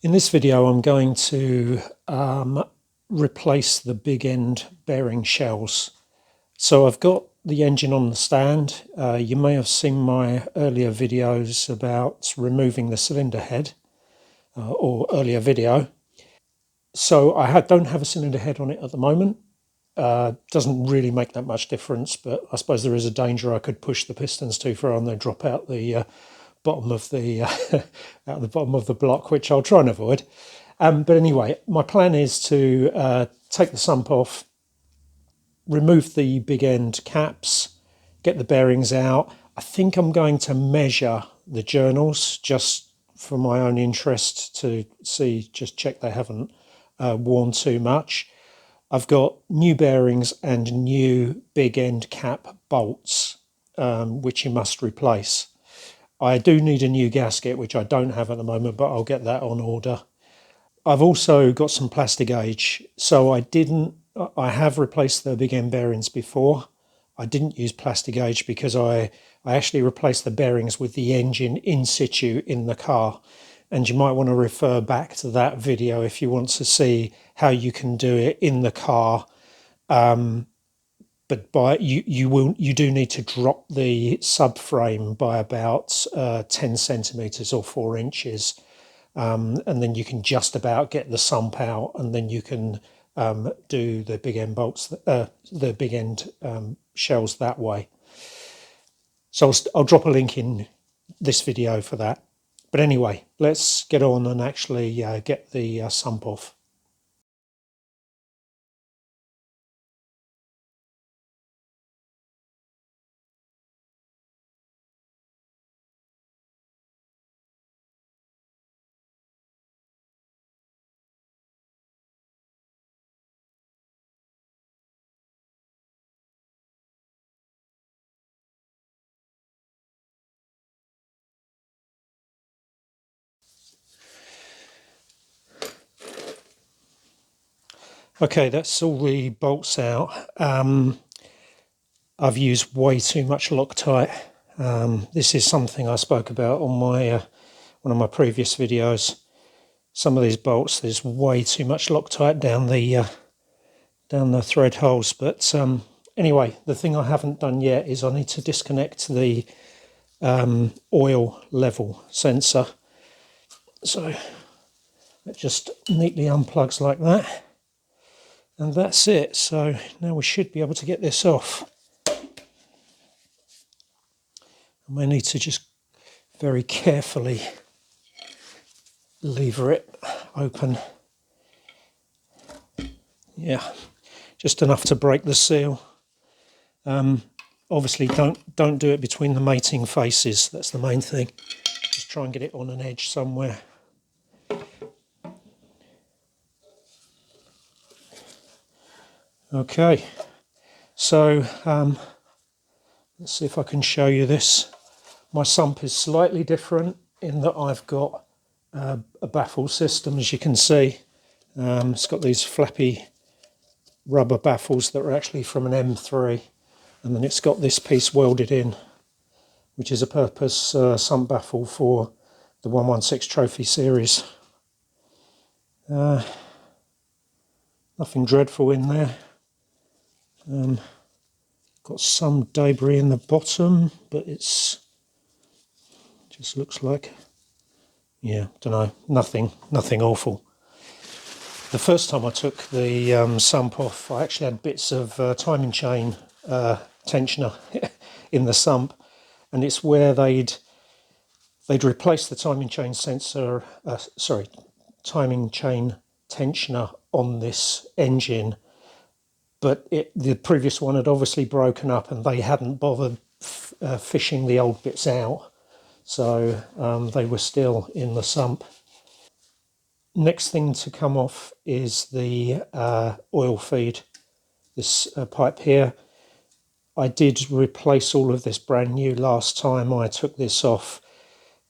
In this video, I'm going to replace the big end bearing shells. So I've got the engine on the stand. You may have seen my earlier videos about removing the cylinder head, or earlier video. So I don't have a cylinder head on it at the moment. Doesn't really make that much difference, but I suppose there is a danger I could push the pistons too far and they drop out the bottom of the out the bottom of the block, which I'll try and avoid. But anyway, my plan is to take the sump off, remove the big end caps, get the bearings out. I think I'm going to measure the journals just for my own interest to see, just check they haven't worn too much. I've got new bearings and new big end cap bolts, which you must replace. I do need a new gasket, which I don't have at the moment, but I'll get that on order. I've also got some Plastigauge. So I have replaced the big end bearings before. I didn't use Plastigauge because I actually replaced the bearings with the engine in situ in the car. And you might want to refer back to that video if you want to see how you can do it in the car. But you do need to drop the subframe by about 10 centimeters or 4 inches. And then you can just about get the sump out, and then you can do the big end bolts, the big end shells that way. So I'll drop a link in this video for that. But anyway, let's get on and actually get the sump off. Okay, that's all the bolts out. I've used way too much Loctite. This is something I spoke about on my one of my previous videos. Some of these bolts, there's way too much Loctite down the thread holes. But anyway, the thing I haven't done yet is I need to disconnect the oil level sensor. So it just neatly unplugs like that. And that's it. So now we should be able to get this off. I may need to just very carefully lever it open. Yeah, just enough to break the seal. Obviously don't do it between the mating faces. That's the main thing. Just try and get it on an edge somewhere. Okay, so let's see if I can show you this. My sump is slightly different in that I've got a baffle system, as you can see. It's got these flappy rubber baffles that are actually from an M3, and then it's got this piece welded in, which is a purpose sump baffle for the 116 Trophy series. Nothing dreadful in there. Got some debris in the bottom, but it's just looks like, yeah, don't know, nothing awful. The first time I took the sump off, I actually had bits of timing chain tensioner in the sump, and it's where they'd replaced the timing chain sensor, timing chain tensioner on this engine, but the previous one had obviously broken up and they hadn't bothered fishing the old bits out, so they were still in the sump. Next thing to come off is the oil feed, this pipe here. I did replace all of this brand new last time I took this off.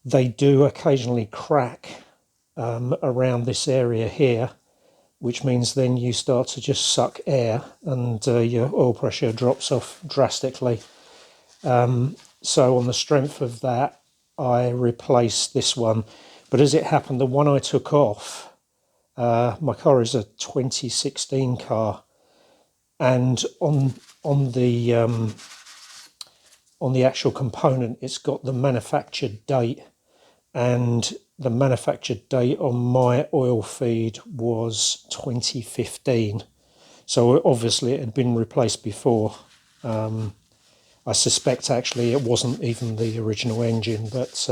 They do occasionally crack around this area here, which means then you start to just suck air and your oil pressure drops off drastically. So on the strength of that, I replaced this one. But But as it happened, the one I took off, my car is a 2016 car, and on the actual component, it's got the manufactured date, and the manufactured date on my oil feed was 2015. So obviously it had been replaced before. I suspect actually it wasn't even the original engine, but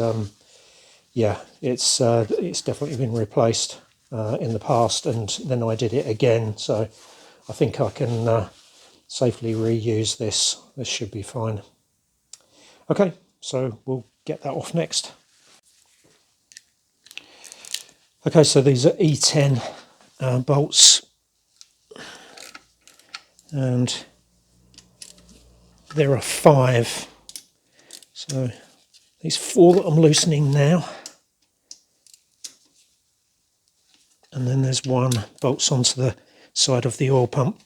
yeah, it's definitely been replaced in the past, and then I did it again. So I think I can safely reuse this. This should be fine. Okay, so we'll get that off next. Okay, so these are E10 bolts, and there are 5. So these 4 that I'm loosening now, and then there's 1 bolts onto the side of the oil pump.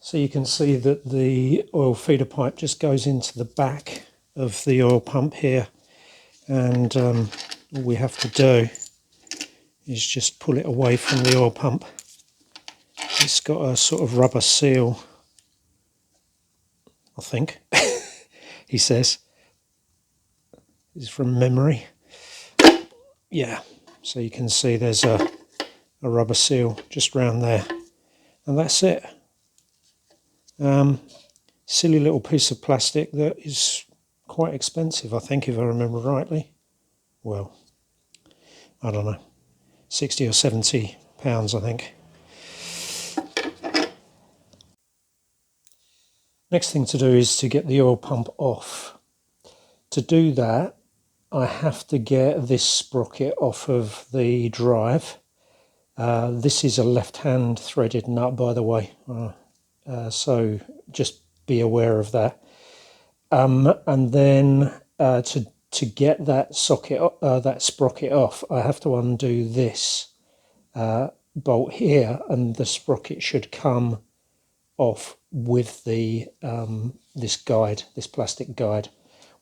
So you can see that the oil feeder pipe just goes into the back of the oil pump here, and all we have to do is just pull it away from the oil pump. It's got a sort of rubber seal, I think, he says. It's from memory. Yeah, so you can see there's a rubber seal just round there, and that's it. Silly little piece of plastic that is quite expensive, I think, if I remember rightly. Well, I don't know, 60 or 70 pounds, I think. Next thing to do is to get the oil pump off. To do that, I have to get this sprocket off of the drive. This is a left-hand threaded nut, by the way, so just be aware of that. And then to get that socket, that sprocket off, I have to undo this bolt here, and the sprocket should come off with the this guide, this plastic guide.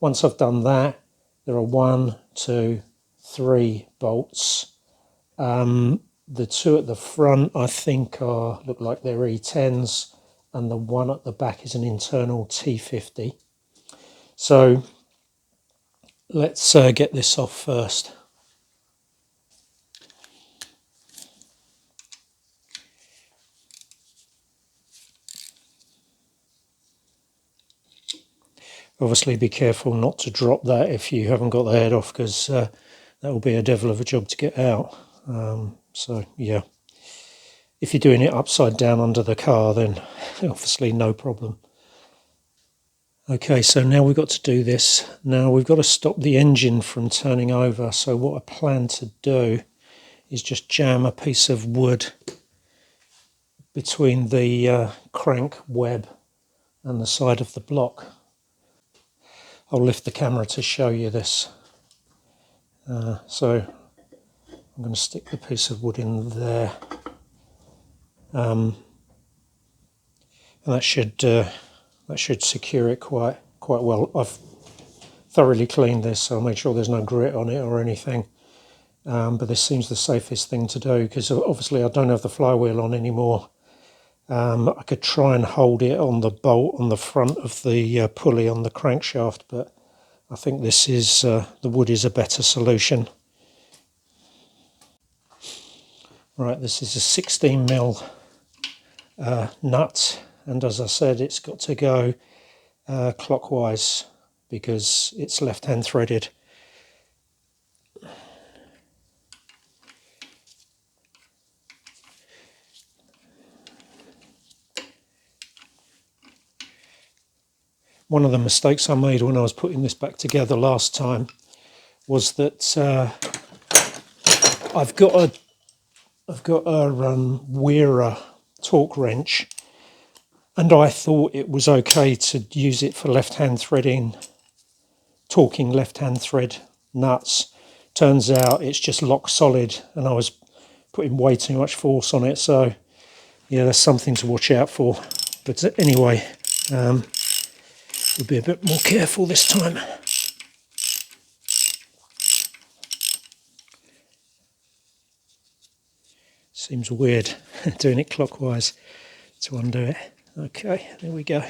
Once I've done that, there are 1, 2, 3 bolts. The 2 at the front, I think, look like they're E10s, and the 1 at the back is an internal T50. So let's get this off first. Obviously be careful not to drop that if you haven't got the head off, because that will be a devil of a job to get out. So yeah, if you're doing it upside down under the car, then obviously no problem. Okay, so now we've got to do this. Now we've got to stop the engine from turning over. So what I plan to do is just jam a piece of wood between the crank web and the side of the block. I'll lift the camera to show you this. So I'm going to stick the piece of wood in there, and that should secure it quite well. I've thoroughly cleaned this, so I'll make sure there's no grit on it or anything. But this seems the safest thing to do, because obviously I don't have the flywheel on anymore. I could try and hold it on the bolt on the front of the pulley on the crankshaft, but I think this is the wood is a better solution. Right, this is a 16mm nut, and as I said, it's got to go clockwise because it's left-hand threaded. One of the mistakes I made when I was putting this back together last time was that I've got a Wearer torque wrench, and I thought it was okay to use it for left-hand threading, torquing left-hand thread nuts. Turns out it's just lock solid, and I was putting way too much force on it. So yeah, that's something to watch out for. But anyway, We'll be a bit more careful this time. Seems weird doing it clockwise to undo it. Okay, there we go.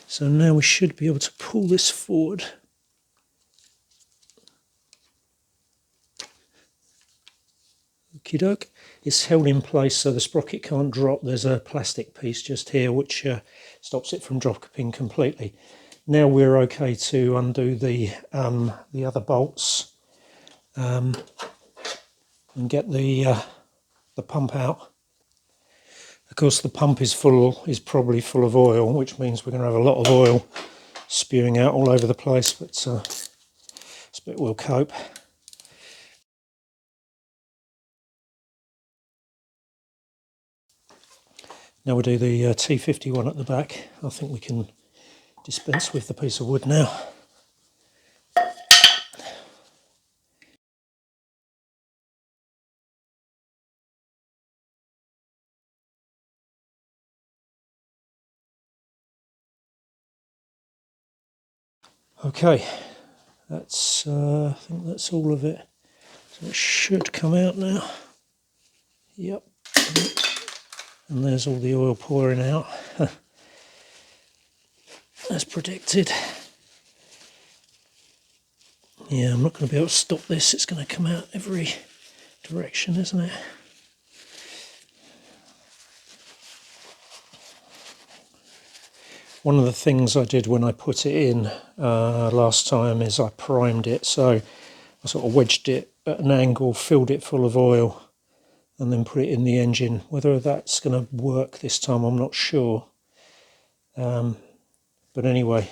So now we should be able to pull this forward. Okie doke. It's held in place so the sprocket can't drop. There's a plastic piece just here which stops it from dropping completely. Now we're okay to undo the other bolts and get the pump out. Of course, the pump is probably full of oil, which means we're going to have a lot of oil spewing out all over the place, but we'll cope. Now we'll do the T51 at the back. I think we can dispense with the piece of wood now. Okay, I think that's all of it. So it should come out now. Yep. And there's all the oil pouring out. As predicted. Yeah, I'm not going to be able to stop this. It's going to come out every direction, isn't it? One of the things I did when I put it in last time is I primed it. So I sort of wedged it at an angle, filled it full of oil, and then put it in the engine. Whether that's going to work this time, I'm not sure. But anyway,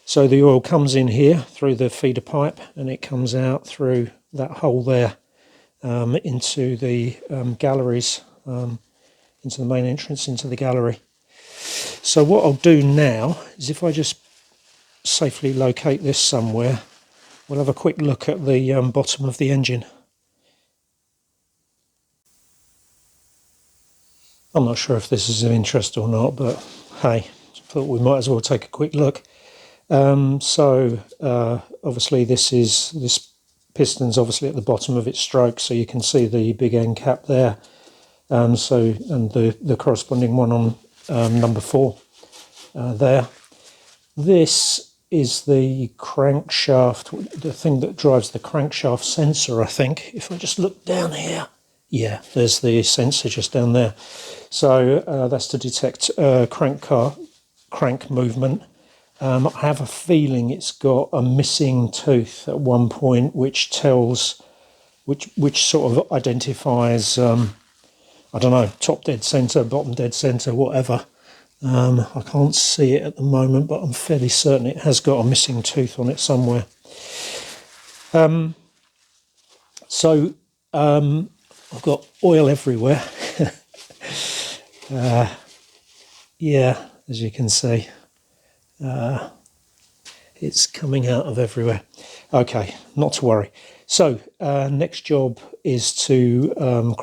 so the oil comes in here through the feeder pipe and it comes out through that hole there into the galleries, into the main entrance into the gallery. So what I'll do now is if I just safely locate this somewhere, we'll have a quick look at the bottom of the engine. I'm not sure if this is of interest or not, but hey, I thought we might as well take a quick look. Obviously this piston's obviously at the bottom of its stroke, so you can see the big end cap there. And the corresponding one on number 4 there. This is the crankshaft, the thing that drives the crankshaft sensor, I think. If I just look down here, yeah, there's the sensor just down there. So that's to detect crank movement. I have a feeling it's got a missing tooth at one point, which tells, which sort of identifies, I don't know, top dead centre, bottom dead centre, whatever. I can't see it at the moment, but I'm fairly certain it has got a missing tooth on it somewhere. I've got oil everywhere. Yeah, as you can see, it's coming out of everywhere. Okay, not to worry. So next job is to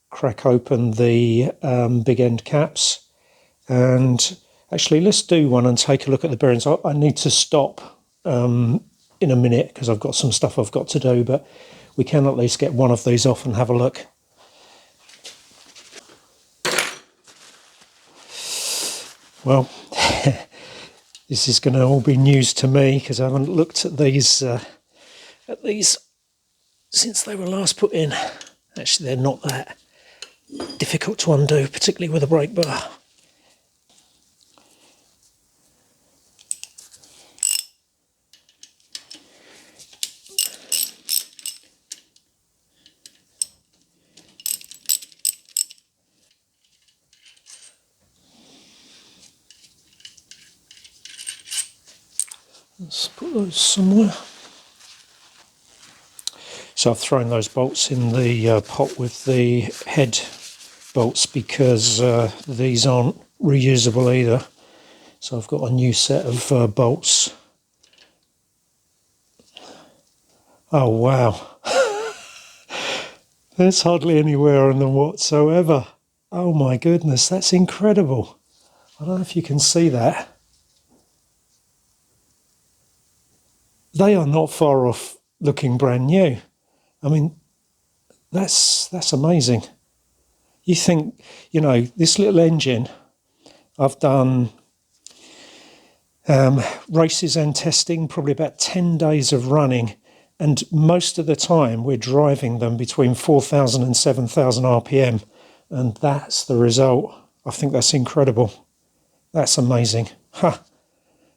crack open the big end caps. And actually, let's do one and take a look at the bearings. I need to stop in a minute because I've got some stuff I've got to do, but we can at least get one of these off and have a look. Well, this is going to all be news to me because I haven't looked at these since they were last put in. Actually, they're not that difficult to undo, particularly with a brake bar. Let's put those somewhere. So I've thrown those bolts in the pot with the head bolts because these aren't reusable either. So I've got a new set of bolts. Oh wow, there's hardly any wear on them whatsoever. Oh my goodness, that's incredible. I don't know if you can see that. They are not far off looking brand new. I mean, that's amazing. You think, this little engine, I've done races and testing, probably about 10 days of running, and most of the time we're driving them between 4,000 and 7,000 RPM, and that's the result. I think that's incredible. That's amazing. Ha!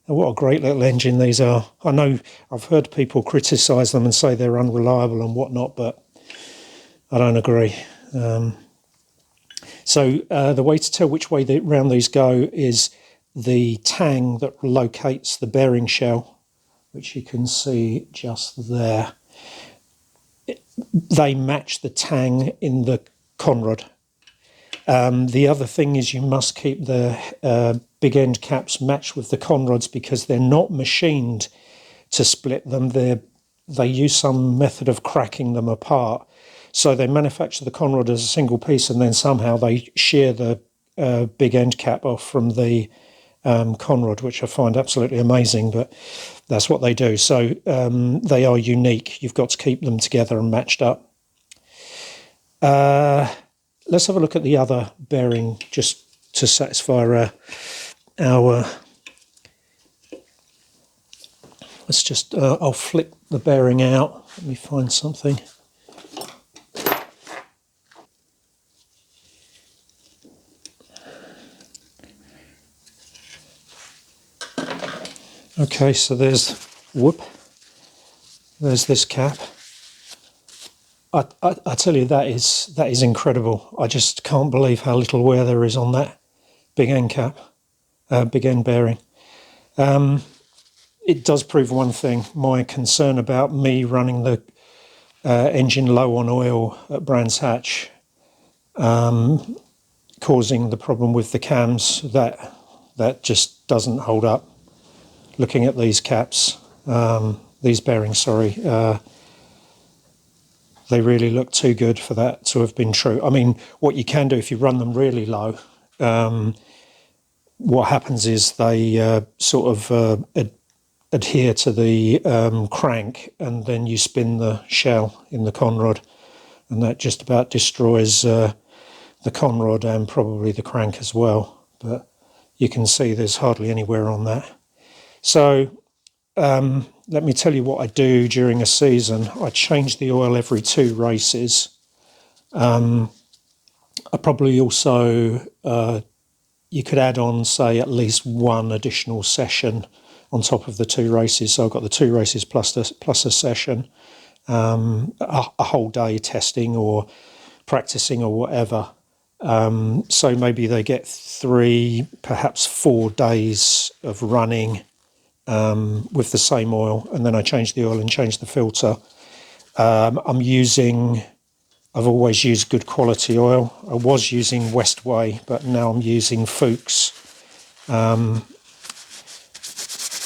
What a great little engine these are. I know I've heard people criticise them and say they're unreliable and whatnot, but I don't agree. So the way to tell which way round these go is the tang that locates the bearing shell, which you can see just there. They match the tang in the conrod. The other thing is you must keep the big end caps matched with the conrods because they're not machined to split them. They use some method of cracking them apart. So they manufacture the conrod as a single piece and then somehow they shear the big end cap off from the conrod, which I find absolutely amazing, but that's what they do. So they are unique. You've got to keep them together and matched up. Let's have a look at the other bearing just to satisfy our... Let's just... I'll flip the bearing out. Let me find something. Okay, so there's this cap. I tell you, that is incredible. I just can't believe how little wear there is on that big end cap, big end bearing. It does prove one thing, my concern about me running the engine low on oil at Brands Hatch, causing the problem with the cams, that just doesn't hold up. Looking at these caps, these bearings, sorry, they really look too good for that to have been true. I mean, what you can do if you run them really low, what happens is they sort of adhere to the crank, and then you spin the shell in the conrod, and that just about destroys the conrod and probably the crank as well. But you can see there's hardly any wear on that. So let me tell you what I do during a season. I change the oil every 2 races. I probably also, you could add on, say, at least 1 additional session on top of the 2 races. So I've got the 2 races plus a session, a whole day testing or practicing or whatever. So maybe they get 3, perhaps 4 days of running with the same oil, and then I change the oil and change the filter. I've always used good quality oil. I was using Westway, but now I'm using Fuchs.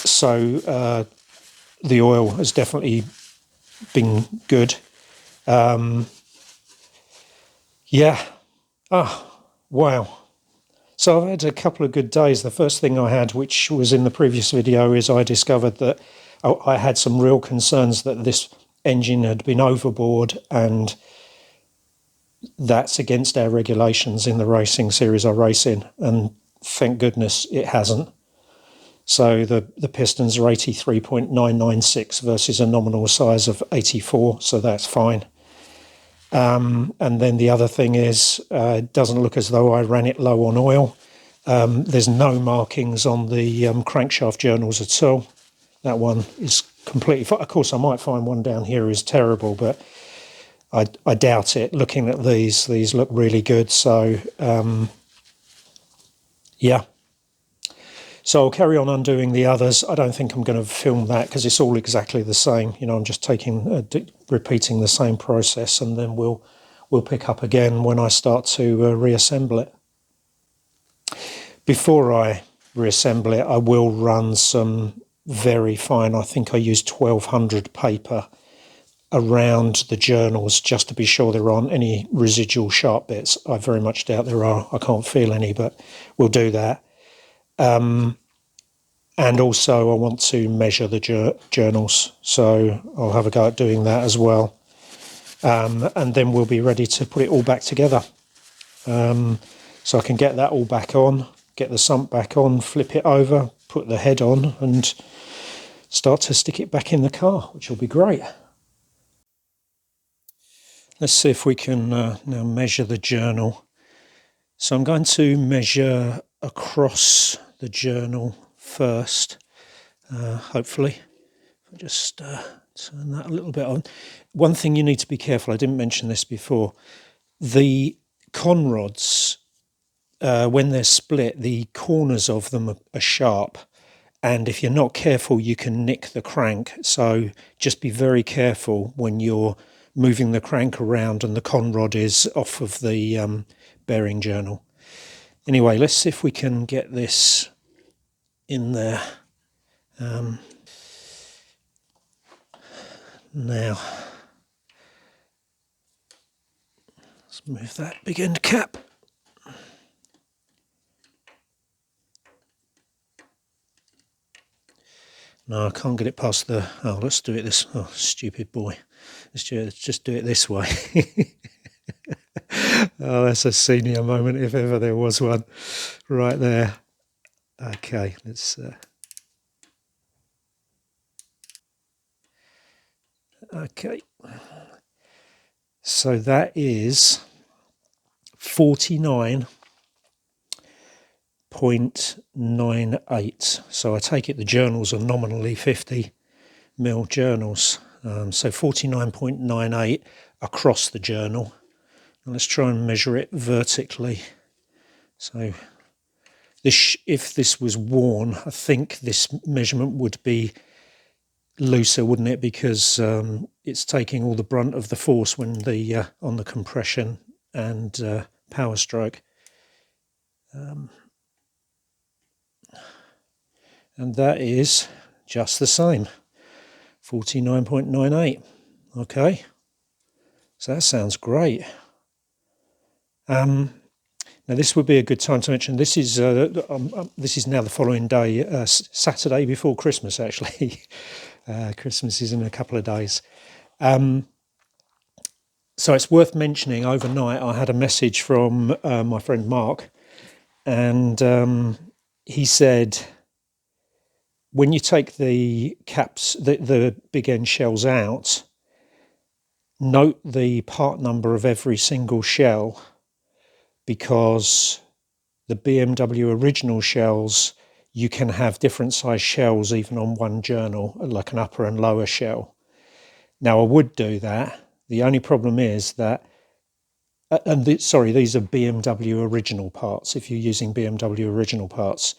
So the oil has definitely been good. Yeah. Wow. So I've had a couple of good days. The first thing I had, which was in the previous video, is I discovered that I had some real concerns that this engine had been overboard, and that's against our regulations in the racing series I race in, and thank goodness it hasn't. So the pistons are 83.996 versus a nominal size of 84, so that's fine. And then the other thing is, it doesn't look as though I ran it low on oil. There's no markings on the crankshaft journals at all. That one is completely fine. Of course, I might find one down here is terrible, but I doubt it. Looking at these look really good. So, yeah. So I'll carry on undoing the others. I don't think I'm going to film that because it's all exactly the same. I'm just repeating the same process, and then we'll pick up again when I start to reassemble it. Before I reassemble it, I will run some very fine, I think I used 1200 paper around the journals just to be sure there aren't any residual sharp bits. I very much doubt there are. I can't feel any, but we'll do that. And also I want to measure the journals, so I'll have a go at doing that as well. And then we'll be ready to put it all back together. So I can get that all back on, get the sump back on, flip it over, put the head on and start to stick it back in the car, which will be great. Let's see if we can now measure the journal. So I'm going to measure across the journal first, hopefully. I'll just turn that a little bit on. One thing you need to be careful, I didn't mention this before, the conrods, when they're split, the corners of them are sharp. And if you're not careful, you can nick the crank. So just be very careful when you're moving the crank around and the conrod is off of the bearing journal. Anyway, let's see if we can get this in there. Now, let's move that big end cap. No, I can't get it past the... Oh, let's do it this... Oh, stupid boy. Let's just do it this way. Oh, that's a senior moment if ever there was one. Right there. Okay, let's... Okay. So that is 49.98. So I take it the journals are nominally 50mm journals. So 49.98 across the journal. And let's try and measure it vertically. So this, if this was worn, I think this measurement would be looser, wouldn't it? Because it's taking all the brunt of the force when the on the compression and power stroke. And that is just the same, 49.98. Okay, so that sounds great. Now this would be a good time to mention this is now the following day, Saturday before Christmas actually. Christmas is in a couple of days. So it's worth mentioning, overnight I had a message from my friend Mark, and he said, when you take the caps, the big end shells out, note the part number of every single shell, because the BMW original shells, you can have different size shells even on one journal, like an upper and lower shell. Now I would do that. The only problem is that, sorry, these are BMW original parts. If you're using BMW original parts,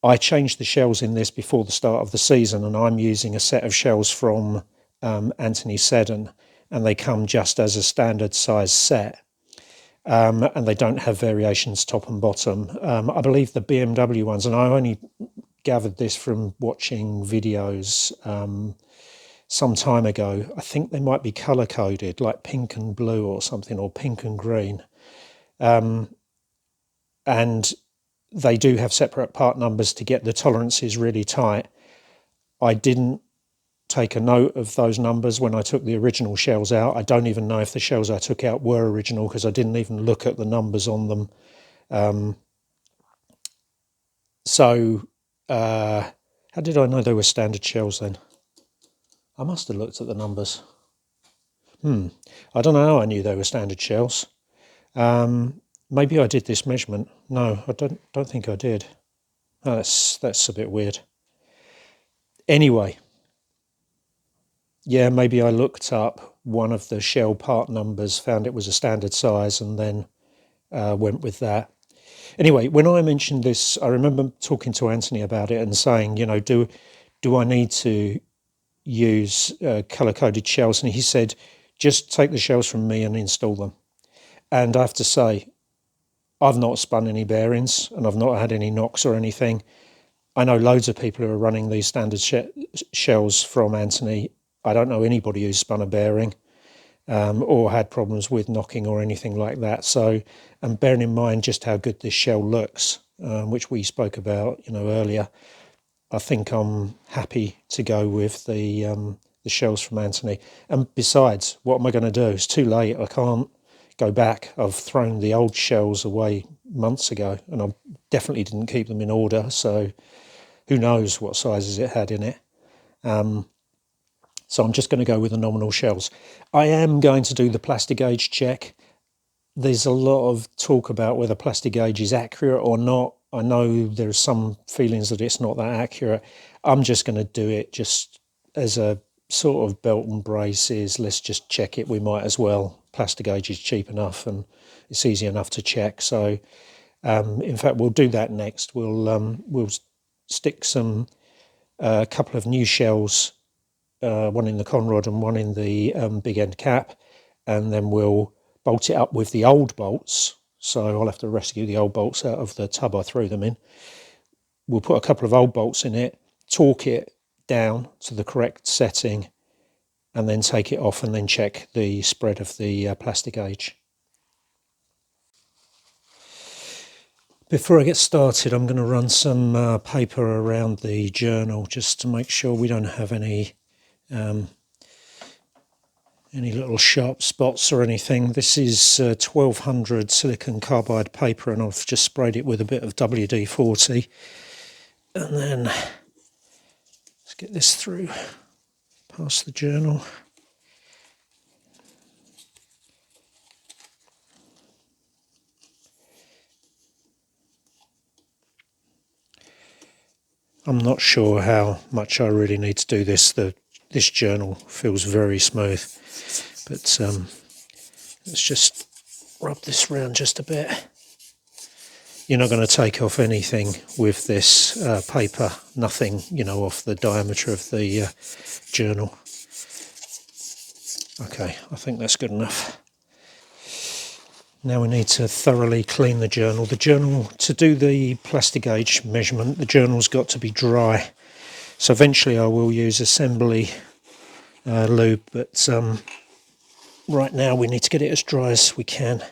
I changed the shells in this before the start of the season, and I'm using a set of shells from Anthony Seddon, and they come just as a standard size set. And they don't have variations top and bottom. I believe the BMW ones, and I only gathered this from watching videos some time ago, I think they might be colour coded, like pink and blue or something, or pink and green. And they do have separate part numbers to get the tolerances really tight. I didn't take a note of those numbers when I took the original shells out. I don't even know if the shells I took out were original, because I didn't even look at the numbers on them. How did I know they were standard shells then? I must have looked at the numbers. I don't know how I knew they were standard shells. Maybe I did this measurement. No, I don't think I did. Oh, that's a bit weird. Anyway, yeah, maybe I looked up one of the shell part numbers, found it was a standard size, and then went with that. Anyway, when I mentioned this, I remember talking to Anthony about it and saying, you know, do I need to use colour-coded shells? And he said, just take the shells from me and install them. And I have to say, I've not spun any bearings, and I've not had any knocks or anything. I know loads of people who are running these standard shells from Anthony, I don't know anybody who's spun a bearing or had problems with knocking or anything like that. So, and bearing in mind just how good this shell looks, which we spoke about, earlier, I think I'm happy to go with the shells from Anthony. And besides, what am I going to do? It's too late. I can't go back. I've thrown the old shells away months ago, and I definitely didn't keep them in order. So who knows what sizes it had in it. So I'm just going to go with the nominal shells. I am going to do the Plastigauge check. There's a lot of talk about whether Plastigauge is accurate or not. I know there's some feelings that it's not that accurate. I'm just going to do it just as a sort of belt and braces. Let's just check it. We might as well. Plastigauge is cheap enough and it's easy enough to check. So, in fact, we'll do that next. We'll stick a couple of new shells, one in the conrod and one in the big end cap, and then we'll bolt it up with the old bolts. So I'll have to rescue the old bolts out of the tub I threw them in. We'll put a couple of old bolts in it, torque it down to the correct setting, and then take it off and then check the spread of the Plastigauge. Before I get started, I'm going to run some paper around the journal just to make sure we don't have any little sharp spots or anything. This is 1200 silicon carbide paper, and I've just sprayed it with a bit of WD-40. And then let's get this through past the journal. I'm not sure how much I really need to do this. This journal feels very smooth, but let's just rub this round just a bit. You're not going to take off anything with this paper, nothing, off the diameter of the journal. Okay, I think that's good enough. Now we need to thoroughly clean the journal. To do the Plastigauge measurement, the journal's got to be dry. So eventually I will use assembly lube, but right now we need to get it as dry as we can.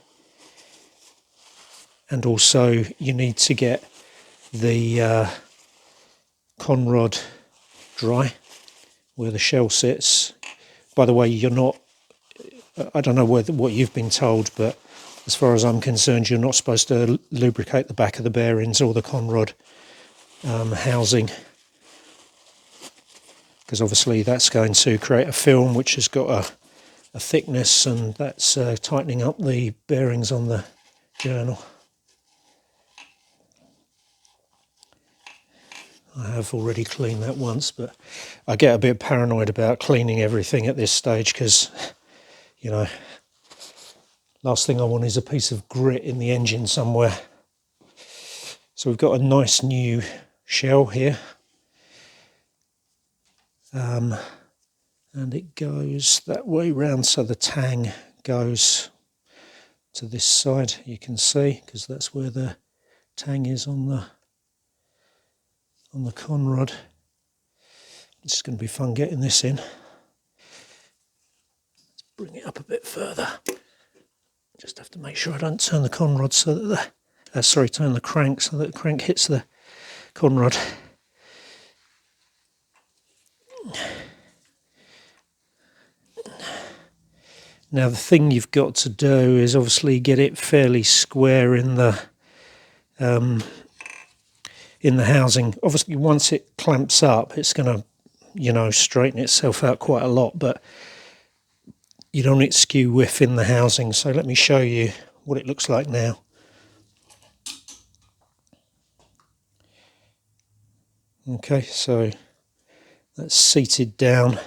And also you need to get the conrod dry where the shell sits. By the way, I don't know what you've been told, but as far as I'm concerned, you're not supposed to lubricate the back of the bearings or the conrod housing, because obviously that's going to create a film which has got a thickness, and that's tightening up the bearings on the journal. I have already cleaned that once, but I get a bit paranoid about cleaning everything at this stage because, last thing I want is a piece of grit in the engine somewhere. So we've got a nice new shell here. And it goes that way round, so the tang goes to this side, you can see, because that's where the tang is on the conrod. It's going to be fun getting this in. Let's bring it up a bit further. Just have to make sure I don't turn the conrod so that turn the crank so that the crank hits the conrod. Now the thing you've got to do is obviously get it fairly square in the housing. Obviously once it clamps up it's going to straighten itself out quite a lot, but you don't want it skew whiff in the housing. So let me show you what it looks like now. Okay, so that's seated down.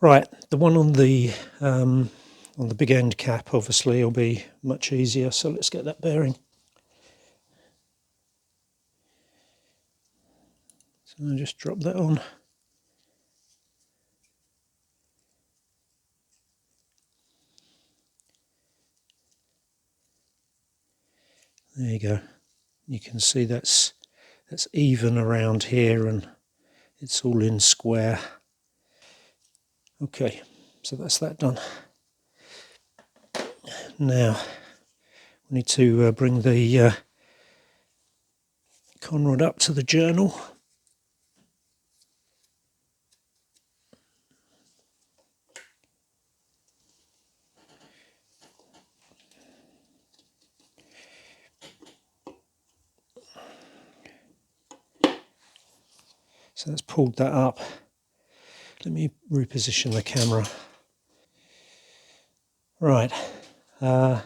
Right, the one on the big end cap obviously will be much easier, so let's get that bearing. So I'll just drop that on. There you go. You can see that's even around here and it's all in square. Okay, so that's that done. Now we need to bring the conrod up to the journal. So that's pulled that up. Let me reposition the camera. Right, another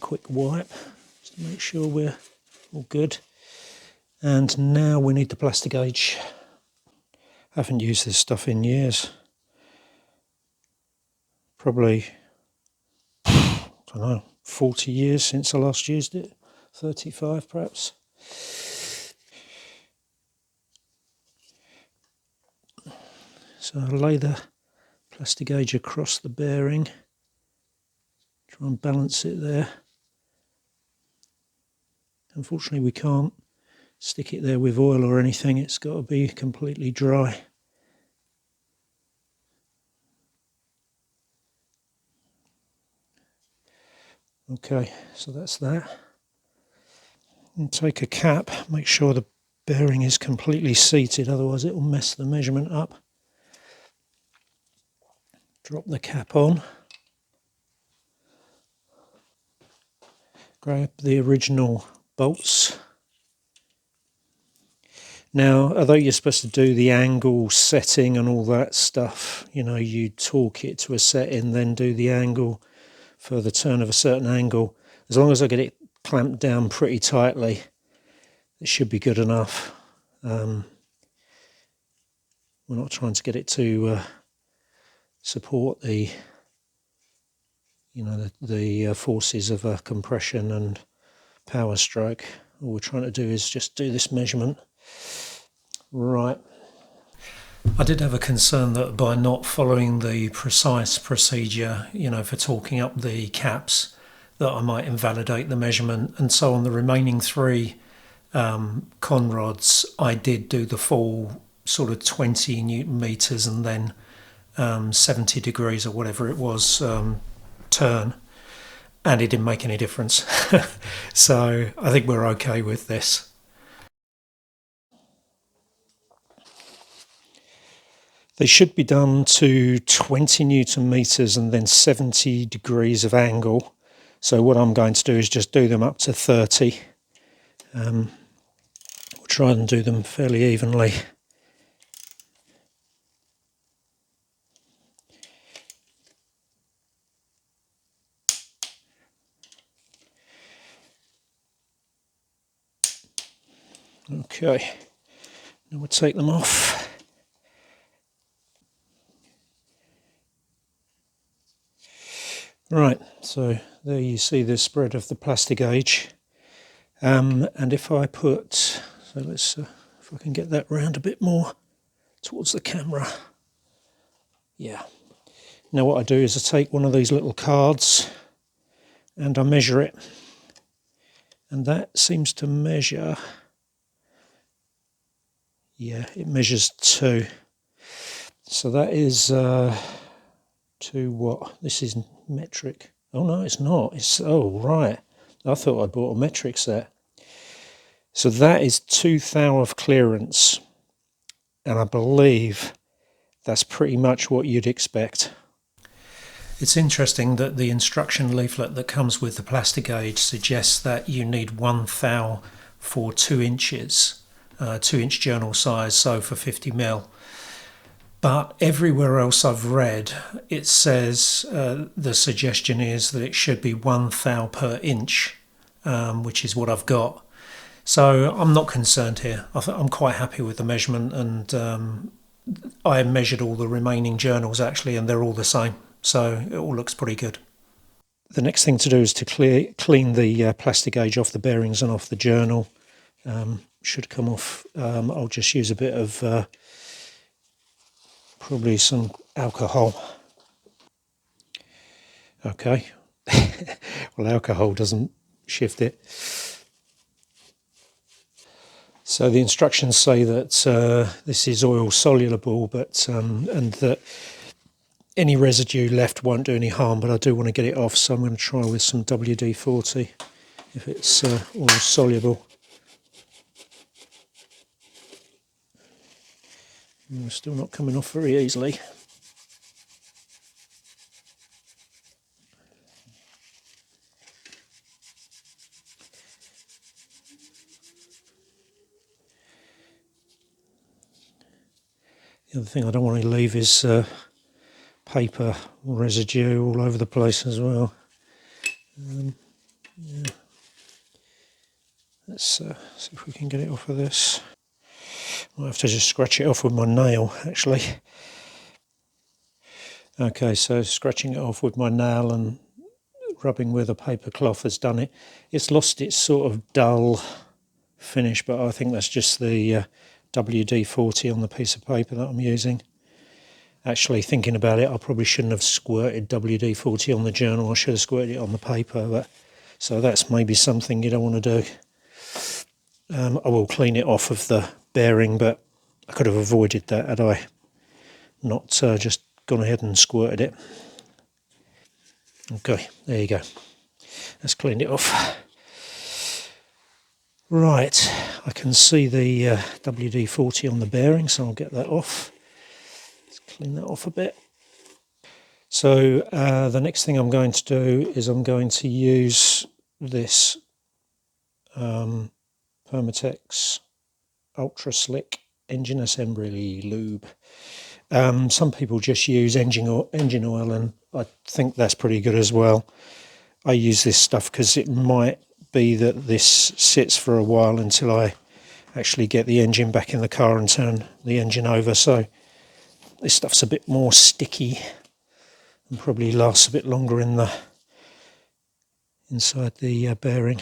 quick wipe just to make sure we're all good. And now we need the Plastigauge. I haven't used this stuff in years. Probably, I don't know, 40 years since I last used it. 35 perhaps. So I'll lay the Plastigauge across the bearing. Try and balance it there. Unfortunately we can't stick it there with oil or anything, it's got to be completely dry. Okay, so that's that. And take a cap, make sure the bearing is completely seated, otherwise it will mess the measurement up. Drop the cap on. Grab the original bolts. Now, although you're supposed to do the angle setting and all that stuff, you know, you torque it to a setting, then do the angle for the turn of a certain angle. As long as I get it clamped down pretty tightly, it should be good enough. We're not trying to get it to support the, you know, the forces of a compression and power stroke. All we're trying to do is just do this measurement. Right. I did have a concern that by not following the precise procedure, you know, for torquing up the caps, that I might invalidate the measurement. And so on the remaining three conrods, I did do the full sort of 20 Newton meters and then 70 degrees or whatever it was turn, and it didn't make any difference. So I think we're okay with this. They should be done to 20 Newton meters and then 70 degrees of angle. So what I'm going to do is just do them up to 30. We'll try and do them fairly evenly. Okay, now we'll take them off. Right, so there you see the spread of the Plastigauge. And if I put, so let's, if I can get that round a bit more towards the camera. Yeah. Now what I do is I take one of these little cards and I measure it. And that seems to measure, yeah, it measures 2. So that is 2 what? This is metric. Oh no, it's not. It's, oh right. I thought I bought a metric set. So that is 2 thou of clearance. And I believe that's pretty much what you'd expect. It's interesting that the instruction leaflet that comes with the Plastigauge suggests that you need 1 thou for 2 inches, 2-inch journal size, so for 50mm. But everywhere else I've read, it says the suggestion is that it should be 1 thou per inch, which is what I've got. So I'm not concerned here. I'm quite happy with the measurement, and I measured all the remaining journals actually, and they're all the same. So it all looks pretty good. The next thing to do is to clean the Plastigauge off the bearings and off the journal. Should come off. I'll just use a bit of probably some alcohol. Okay. Well, alcohol doesn't shift it. So the instructions say that this is oil soluble, but and that any residue left won't do any harm, but I do want to get it off, so I'm going to try with some WD-40 if it's oil soluble. Still not coming off very easily. The other thing I don't want to leave is paper residue all over the place as well. Yeah. Let's see if we can get it off of this. I'll have to just scratch it off with my nail, actually. Okay, so scratching it off with my nail and rubbing with a paper cloth has done it. It's lost its sort of dull finish, but I think that's just the WD-40 on the piece of paper that I'm using. Actually, thinking about it, I probably shouldn't have squirted WD-40 on the journal. I should have squirted it on the paper, but so that's maybe something you don't want to do. I will clean it off of the bearing, but I could have avoided that had I not just gone ahead and squirted it. Okay, there you go. Let's clean it off. Right, I can see the WD-40 on the bearing, so I'll get that off. Let's clean that off a bit. So the next thing I'm going to do is I'm going to use this Permatex Ultra Slick engine assembly lube. Some people just use engine oil, and I think that's pretty good as well. I use this stuff because it might be that this sits for a while until I actually get the engine back in the car and turn the engine over, so this stuff's a bit more sticky and probably lasts a bit longer in the inside the bearing.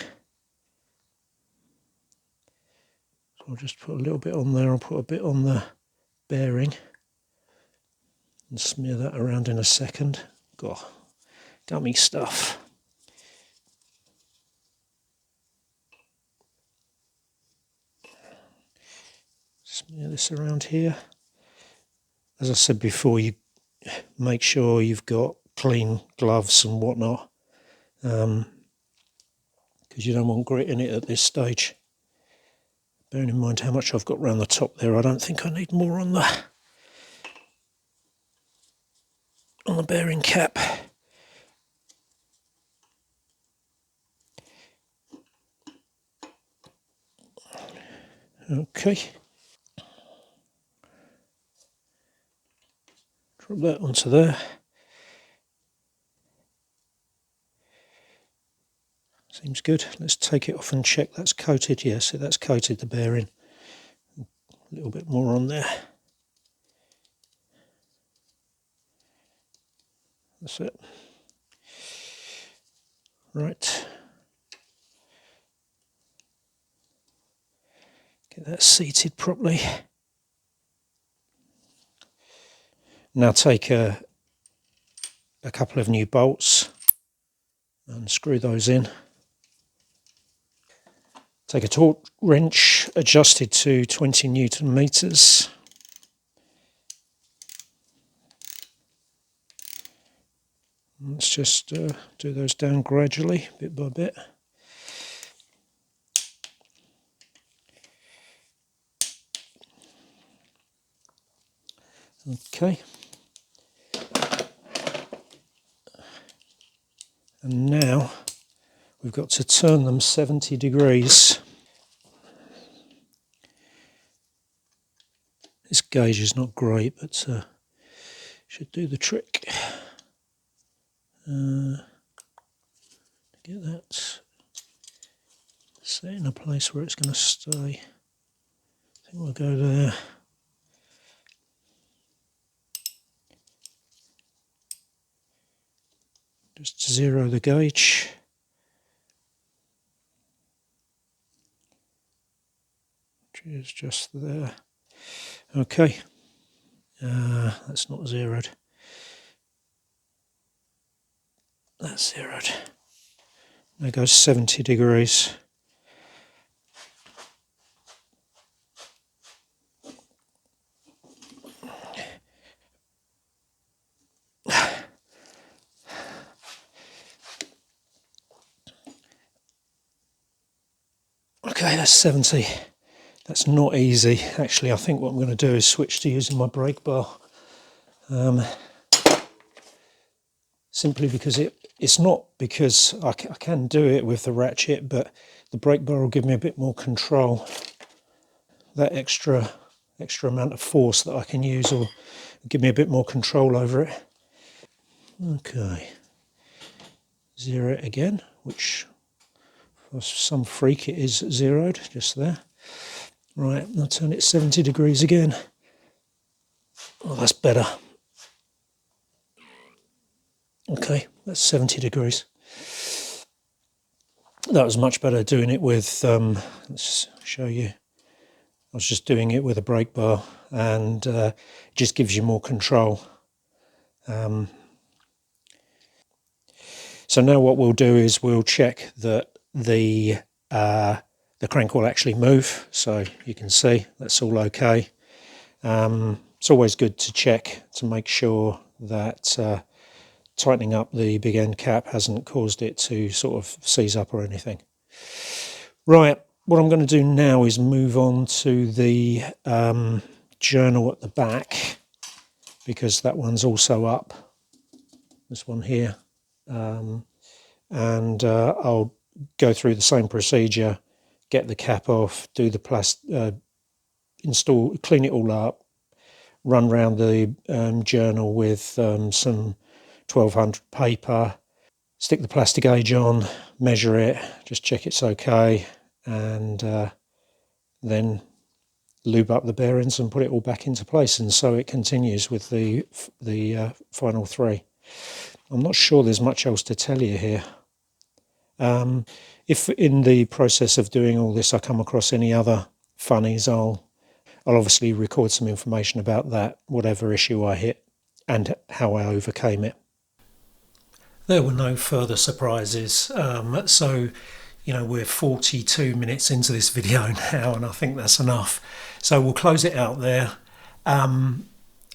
So I'll just put a little bit on there. I'll put a bit on the bearing and smear that around in a second. God, gummy stuff. Smear this around here. As I said before, you make sure you've got clean gloves and whatnot, because you don't want grit in it at this stage. Bearing in mind how much I've got around the top there, I don't think I need more on the bearing cap. Okay. Drop that onto there. Seems good. Let's take it off and check that's coated. Yes, so that's coated the bearing. A little bit more on there. That's it. Right. Get that seated properly. Now take a couple of new bolts and screw those in. Take a torque wrench adjusted to 20 Newton meters. Let's just do those down gradually, bit by bit. Okay. And now we've got to turn them 70 degrees. This gauge is not great, but should do the trick. Get that set in a place where it's going to stay. I think we'll go there. Just zero the gauge. Which is just there. Okay. That's not zeroed. That's zeroed. There goes 70 degrees. Okay, that's 70. That's not easy. Actually, I think what I'm going to do is switch to using my brake bar. Simply because it's not because I can do it with the ratchet, but the brake bar will give me a bit more control. That extra amount of force that I can use will give me a bit more control over it. Okay, zero it again, which for some freak it is zeroed just there. Right, I'll turn it 70 degrees again. Oh, that's better. Okay, that's 70 degrees. That was much better doing it with, let's show you. I was just doing it with a brake bar, and it just gives you more control. So now what we'll do is we'll check that the crank will actually move. So you can see that's all okay. It's always good to check to make sure that tightening up the big end cap hasn't caused it to sort of seize up or anything. Right, what I'm going to do now is move on to the journal at the back, because that one's also up, this one here. And I'll go through the same procedure, get the cap off, do the install, clean it all up, run round the journal with some 1200 paper, stick the Plastigauge on, measure it, just check it's okay, and then lube up the bearings and put it all back into place. And so it continues with the final three. I'm not sure there's much else to tell you here. If in the process of doing all this I come across any other funnies, I'll obviously record some information about that, whatever issue I hit and how I overcame it. There were no further surprises. So, you know, we're 42 minutes into this video now, and I think that's enough. So we'll close it out there.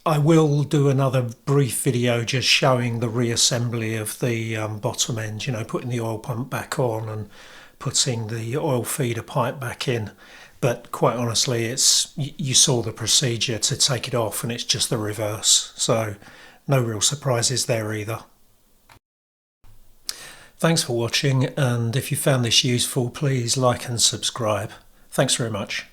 I will do another brief video just showing the reassembly of the bottom end, you know, putting the oil pump back on and putting the oil feeder pipe back in. But quite honestly, you saw the procedure to take it off, and it's just the reverse. So no real surprises there either. Thanks for watching, and if you found this useful, please like and subscribe. Thanks very much.